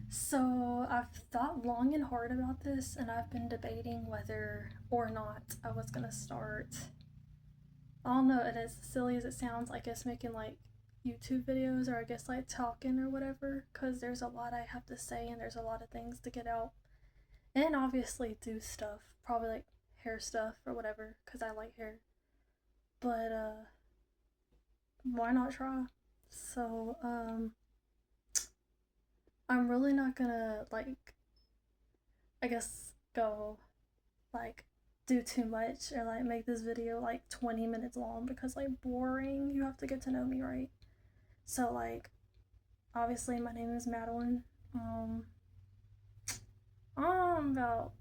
So I've thought long and hard about this, and I've been debating whether or not I was gonna start. I don't know, and as silly as it sounds, I guess making like YouTube videos or I guess like talking or whatever, because there's a lot I have to say and there's a lot of things to get out. And obviously do stuff, probably like hair stuff or whatever, because I like hair. But why not try? So I'm really not gonna like, I guess, go like do too much or like make this video like 20 minutes long because like boring. You have to get to know me, right? So like obviously my name is Madeline. um I'm about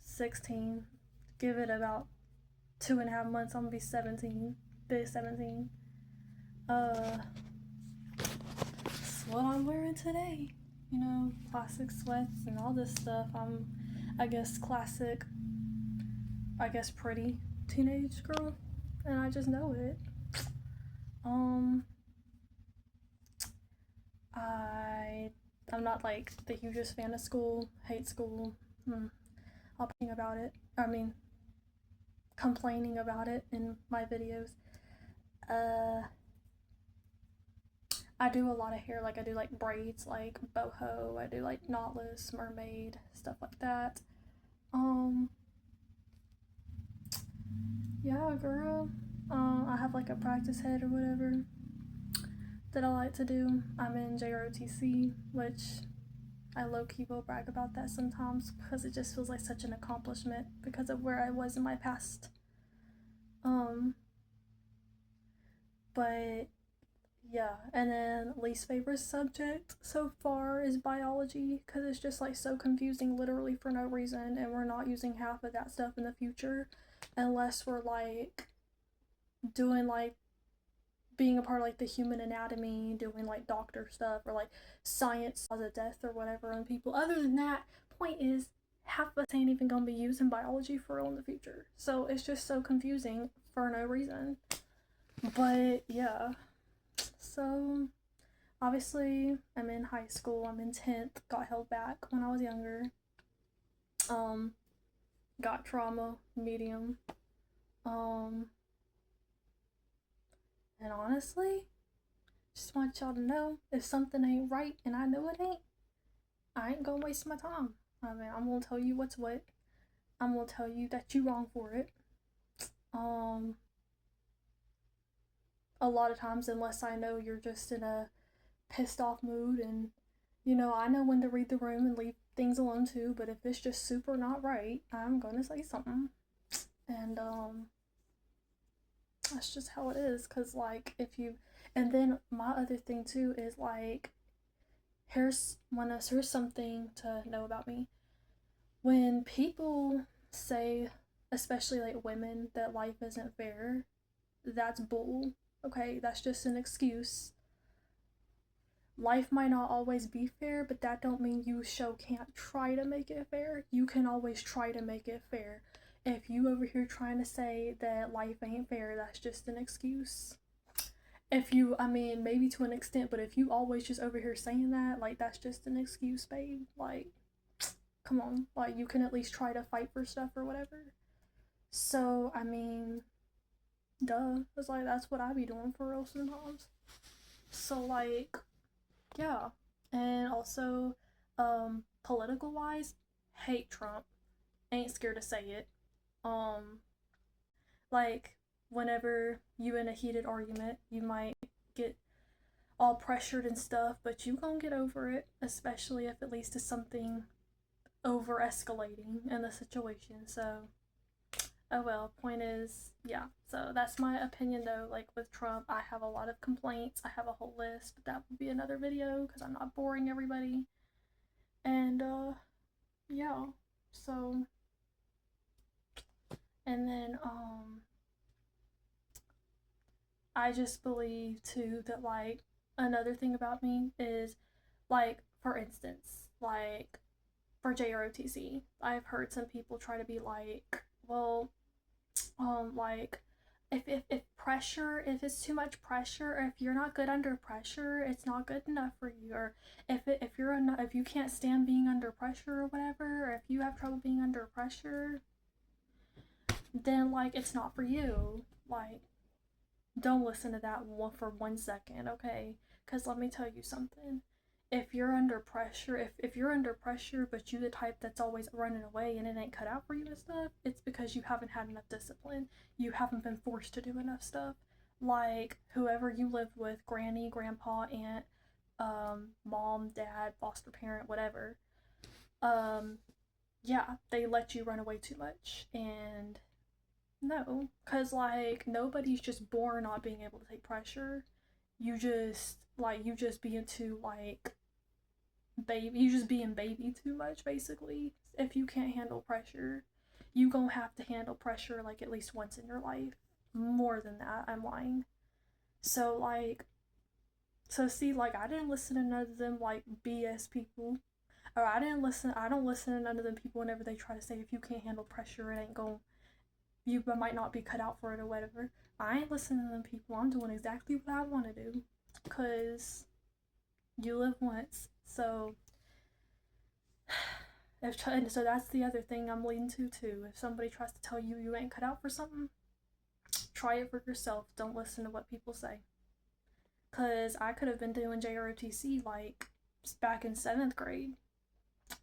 16. Give it about 2.5 months, I'm gonna be 17. Big 17. That's what I'm wearing today. Classic sweats and all this stuff. I guess classic, I guess pretty teenage girl, and I just know it. um I I'm not like the hugest fan of school. Hate school. I'll be about it. I mean, complaining about it in my videos. Uh, I do a lot of hair. Like I do like braids, like boho. I do like knotless, mermaid, stuff like that. Um, yeah, girl. I have like a practice head or whatever that I like to do. I'm in JROTC, which I low key will brag about that sometimes because it just feels like such an accomplishment because of where I was in my past. Um, but yeah, and then least favorite subject so far is biology because it's just like so confusing literally for no reason, and we're not using half of that stuff in the future unless we're like doing like being a part of like the human anatomy, doing like doctor stuff or like science cause of death or whatever on people. Other than that, point is half of us ain't even gonna be using biology for real in the future. So it's just so confusing for no reason. But yeah. So obviously I'm in high school, I'm in 10th, got held back when I was younger. Um, got trauma, medium. Um, and honestly, just want y'all to know if something ain't right and I know it ain't, I ain't gonna waste my time. I mean, I'm gonna tell you what's what. I'm gonna tell you that you wrong for it. Um, a lot of times, unless I know you're just in a pissed off mood, and I know when to read the room and leave things alone too. But if it's just super not right, I'm gonna say something. And that's just how it is. Cause like if you, and then my other thing too is like, here's something to know about me. When people say, especially like women, that life isn't fair, that's bull. Okay, that's just an excuse. Life might not always be fair, but that don't mean you can't try to make it fair. You can always try to make it fair. If you over here trying to say that life ain't fair, that's just an excuse. If you, I mean, maybe to an extent, but if you always just over here saying that, like, that's just an excuse, babe. Like, come on. Like, you can at least try to fight for stuff or whatever. So, I mean, duh. It's like, that's what I be doing for real sometimes. So, like, yeah. And also, political wise, hate Trump. Ain't scared to say it. Um, like, whenever you in a heated argument, you might get all pressured and stuff, but you gonna get over it, especially if it leads to something over escalating in the situation. So, oh well, point is, yeah. So that's my opinion though. Like with Trump, I have a lot of complaints. I have a whole list, but that will be another video because I'm not boring everybody. And yeah. So, and then I just believe too that like another thing about me is like, for instance, like for JROTC, I've heard some people try to be like, well, like if pressure, if it's too much pressure, or if you're not good under pressure, it's not good enough for you. Or if you can't stand being under pressure or whatever, or if you have trouble being under pressure, then like it's not for you. Like, don't listen to that one for 1 second, okay? Because let me tell you something. If you're under pressure, if you're under pressure, but you the type that's always running away and it ain't cut out for you and stuff, it's because you haven't had enough discipline. You haven't been forced to do enough stuff. Like whoever you lived with, granny, grandpa, aunt, mom, dad, foster parent, whatever. Um, yeah, they let you run away too much, and no, cause like nobody's just born not being able to take pressure. You just being too like baby. You just being baby too much basically. If you can't handle pressure, you gonna have to handle pressure like at least once in your life. More than that, I'm lying. So like, so see, like I didn't listen to none of them like BS people. Or I didn't listen. I don't listen to none of them people whenever they try to say if you can't handle pressure, it ain't going you might not be cut out for it or whatever. I ain't listening to them people. I'm doing exactly what I want to do. Because you live once. So, and so that's the other thing I'm leading to too. If somebody tries to tell you you ain't cut out for something, try it for yourself. Don't listen to what people say. Because I could have been doing JROTC like back in 7th grade.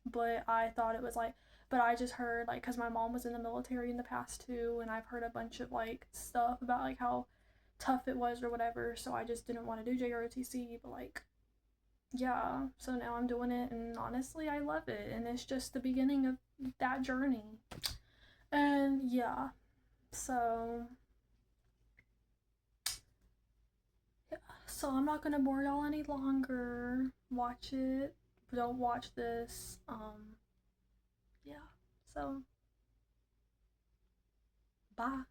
But I thought it was like, but I just heard like because my mom was in the military in the past too, and I've heard a bunch of like stuff about like how tough it was or whatever, so I just didn't want to do JROTC. But like, yeah, so now I'm doing it, and honestly I love it, and it's just the beginning of that journey. And yeah, so yeah, so I'm not gonna bore y'all any longer. Watch it, don't watch this. Yeah, so bye.